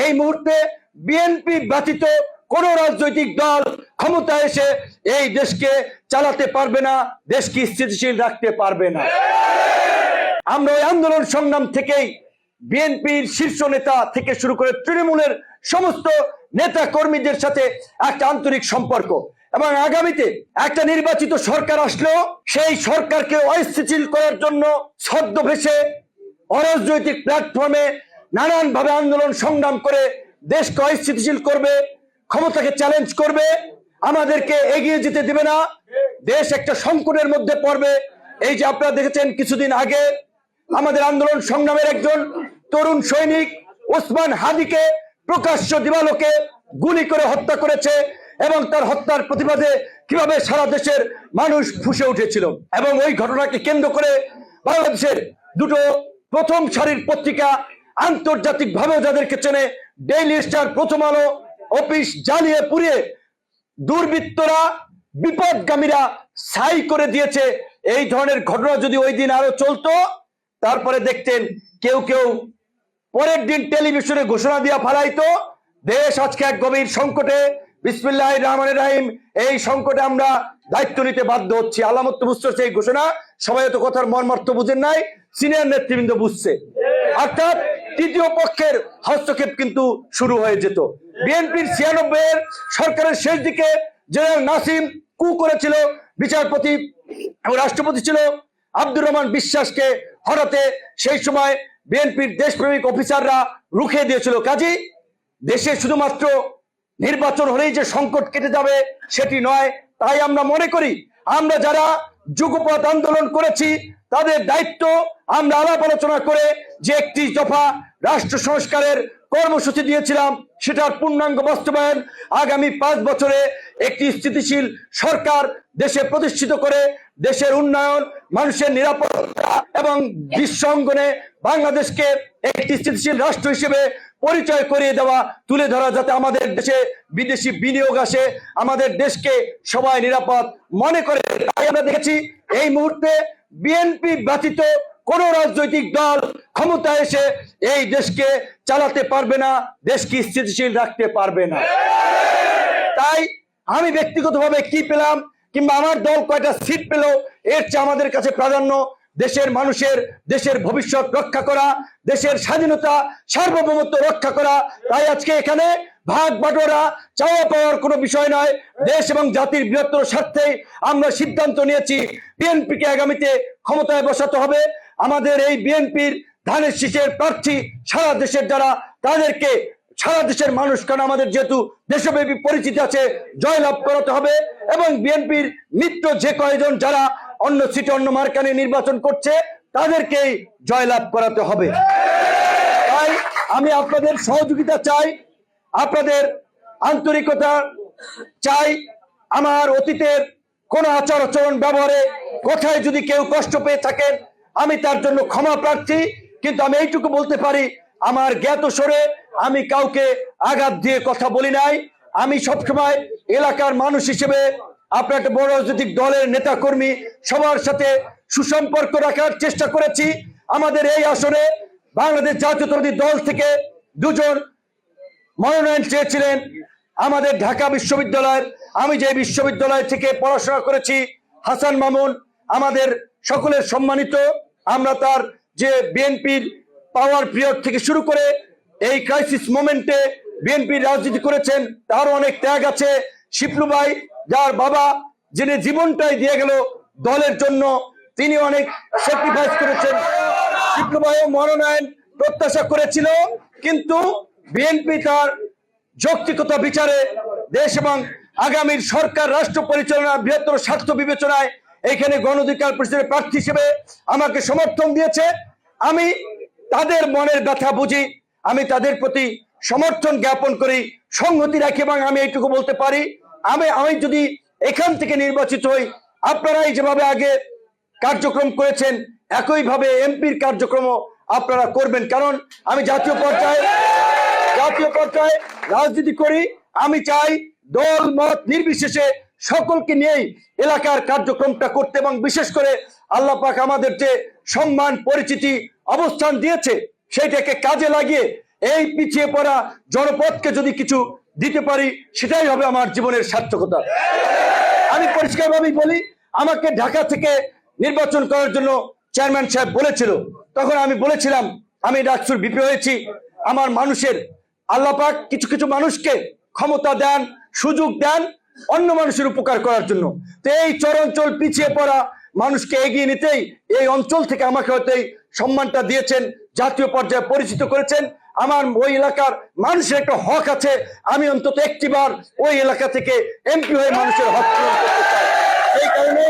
এই মুহূর্তে বিএনপি ব্যতীত কোন রাজনৈতিক দল ক্ষমতায় এসে এই দেশকে চালাতে পারবে না, দেশকে স্থিতিশীল রাখতে পারবে না। আমরা ওই আন্দোলন সংগ্রাম থেকেই বিএনপির শীর্ষ নেতা থেকে শুরু করে তৃণমূলের সমস্ত নেতা কর্মীদের সাথে একটা আন্তরিক সম্পর্ক, এবং আগামীতে একটা নির্বাচিত সরকার আসলেও সেই সরকারকে অস্থিতিশীল করার জন্য ছদ্মবেশে অরাজনৈতিক প্ল্যাটফর্মে নানানভাবে আন্দোলন সংগ্রাম করে দেশকে অস্থিতিশীল করবে, ক্ষমতাকে চ্যালেঞ্জ করবে, আমাদেরকে এগিয়ে যেতে দেবে না, দেশ একটা সংকটের মধ্যে পড়বে। এই যে আপনারা দেখেছেন কিছুদিন আগে আমাদের আন্দোলন সংগ্রামের একজন তরুণ সৈনিক ওসমান হাদিকে প্রকাশ্য দিবালোকে গুলি করে হত্যা করেছে, এবং তার হত্যার প্রতিবাদে কিভাবে সারা দেশের মানুষ ফুঁসে উঠেছিল। এবং ওই ঘটনাকে কেন্দ্র করে বাংলাদেশের দুটো প্রথম সারির পত্রিকা, আন্তর্জাতিক ভাবেও যাদেরকে চেনে, ডেইলি স্টার, প্রথম আলো অফিস জ্বালিয়ে পুড়িয়ে দুর্বৃত্তরা, বিপদগামীরা ছাই করে দিয়েছে। এই ধরনের ঘটনা যদি ওই দিন আরো চলতো, তারপরে দেখতেন কেউ কেউ পরের দিন টেলিভিশনে ঘোষণা দিয়া ফালাইতো দেশ আজকে এক গভীর সংকটে, বিসমিল্লাহির রহমানির রহিম, এই সংকটে আমরা দায়িত্ব নিতে বাধ্য হচ্ছি। আলামত বুঝতে এই ঘোষণা, সবাই তো কথার মর্মার্থ বুঝেন নাই, সিনিয়র নেতৃবৃন্দ বুঝছে। অর্থাৎ তৃতীয় পক্ষের হস্তক্ষেপ কিন্তু শুরু হয়ে যেত। বিএনপির 96 সরকারের শেষ দিকে জেনারেল নাসিম কু করেছিল, বিচারপতি ও রাষ্ট্রপতি ছিল আব্দুর রহমান বিশ্বাসকে হঠাতে সেই সময় বিএনপির দেশপ্রেমিক অফিসাররা রুখে দিয়েছিল। কাজী দেশে শুধুমাত্র নির্বাচন হলেই যে সংকট কেটে যাবে সেটি নয়। তাই আমরা মনে করি আমরা যারা যুগপৎ আন্দোলন করেছি তাদের দায়িত্ব আমরা আলাপ আলোচনা করে যে একটি দফা রাষ্ট্র সংস্কারের কর্মসূচি দিয়েছিলাম সেটার পূর্ণাঙ্গ বাস্তবায়ন, আগামী 5 বছরে একটি স্থিতিশীল সরকার দেশে প্রতিষ্ঠিত করে দেশের উন্নয়ন, মানুষের নিরাপত্তা এবং বিশ্ব অঙ্গনে বাংলাদেশকে একটি স্থিতিশীল রাষ্ট্র হিসেবে পরিচয় করিয়ে দেওয়া, তুলে ধরা, যাতে আমাদের দেশে বিদেশি বিনিয়োগ আসে, আমাদের দেশকে সবাই নিরাপদ মনে করে। তাই আমরা দেখেছি এই মুহূর্তে বিএনপি ব্যতীত কোন রাজনৈতিক দল ক্ষমতায় এসে এই দেশকে চালাতে পারবে না, দেশকে স্থিতিশীল রাখতে পারবে না। তাই আমি ব্যক্তিগতভাবে কি পেলাম কিংবা আমার দল কয়টা সিট পেল, এর চেয়ে আমাদের কাছে প্রাধান্য দেশের মানুষের, দেশের ভবিষ্যৎ রক্ষা করা, দেশের স্বাধীনতা সার্বভৌমত্ব রক্ষা করা। তাই আজকে এখানে ভাগ বাটোয়ারা চাওয়া পাওয়ার কোনো বিষয় নয়, দেশ এবং জাতির বৃহত্তর স্বার্থে আমরা সিদ্ধান্ত নিয়েছি বিএনপিকে আগামীতে ক্ষমতায় বসাতে হবে। আমাদের এই বিএনপির ধানের শীষের প্রার্থী সারা দেশের যারা, তাদেরকে সারা দেশের মানুষ, কারণ আমাদের যেহেতু দেশব্যাপী পরিচিতি আছে, জয়লাভ করাতে হবে। এবং বিএনপির মিত্র যে কয়েকজন যারা অন্য সিটে অন্য মার্কানে নির্বাচন করছে তাদেরকেই জয়লাভ করাতে হবে। তাই আমি আপনাদের সহযোগিতা চাই, আপনাদের আন্তরিকতা চাই। আমার অতীতের কোন আচার আচরণ ব্যবহারে কথায় যদি কেউ কষ্ট পেয়ে থাকেন আমি তার জন্য ক্ষমা প্রার্থী। কিন্তু আমি এইটুকু বলতে পারি, আমার জ্ঞাত সরে আমি কাউকে আঘাত দিয়ে কথা বলি নাই। আমি সবসময় এলাকার মানুষ হিসেবে, আপনার একটা বড় রাজনৈতিক দলের নেতা কর্মী, সবার সাথে সুসম্পর্ক রাখার চেষ্টা করেছি। আমাদের এই আসনে বাংলাদেশ জাতীয়তাবাদী দল থেকে 2 জন মনোনয়ন চেয়েছিলেন। আমাদের ঢাকা বিশ্ববিদ্যালয়ের, আমি যে বিশ্ববিদ্যালয় থেকে পড়াশোনা করেছি, হাসান মামুন আমাদের সকলের সম্মানিত। আমরা তার যে বিএনপির পাওয়ার পিরিয়ড থেকে শুরু করে এই ক্রাইসিস মোমেন্টে বিএনপির রাজনীতি করেছেন, তারও অনেক ত্যাগ আছে। শিপলু ভাই, যার বাবা যিনি জীবনটাই দিয়ে গেল দলের জন্য, তিনি অনেক স্যাক্রিফাইস করেছেন। শিপলু ভাইও মনোনয়ন প্রত্যাশা করেছিল, কিন্তু বিএনপি তার যৌক্তিকতা বিচারে দেশ এবং আগামীর সরকার রাষ্ট্র পরিচালনার বৃহত্তর স্বার্থ বিবেচনায় এখানে গণ অধিকার পরিষদের প্রার্থী হিসেবে আমাকে সমর্থন দিয়েছে। আমি তাদের মনের ব্যথা বুঝি, আমি তাদের প্রতি সমর্থন জ্ঞাপন করি, সংহতি রাখি। এবং আমি এইটুকু বলতে পারি, আমি যদি এখান থেকে নির্বাচিত হই, আপনারাই যেভাবে আগে কার্যক্রম করেছেন একইভাবে এমপির কার্যক্রমও আপনারা করবেন। কারণ আমি জাতীয় পর্যায়ে রাজনীতি করি। আমি চাই দল মত নির্বিশেষে সকলকে নিয়েই এলাকার কার্যক্রমটা করতে, এবং বিশেষ করে আল্লাহ পাক আমাদের যে সম্মান, পরিচিতি, অবস্থান দিয়েছে সেটাকে কাজে লাগিয়ে এই পিছিয়ে পড়া জনপদকে যদি কিছু দিতে পারি, সেটাই হবে আমার জীবনের সার্থকতা। আমি পরিষ্কারভাবেই বলি, আমাকে ঢাকা থেকে নির্বাচন করার জন্য চেয়ারম্যান সাহেব বলেছিল, তখন আমি বলেছিলাম আমি ডাকসুর ভিপি হয়েছি, আমার মানুষের আল্লাহ পাক কিছু কিছু মানুষকে ক্ষমতা দেন, সুযোগ দেন অন্য মানুষের উপকার করার জন্য। তো এই চরাঞ্চল পিছিয়ে পড়া মানুষকে এগিয়ে নিতেই এই অঞ্চল থেকে আমাকে হয়তো এই সম্মানটা দিয়েছেন, জাতীয় পর্যায়ে পরিচিত করেছেন। আমার ওই এলাকার মানুষের একটা হক আছে, আমি অন্তত একটিবার ওই এলাকা থেকে এমপি হয়ে মানুষের হক পূরণ করতে চাই। এই কারণে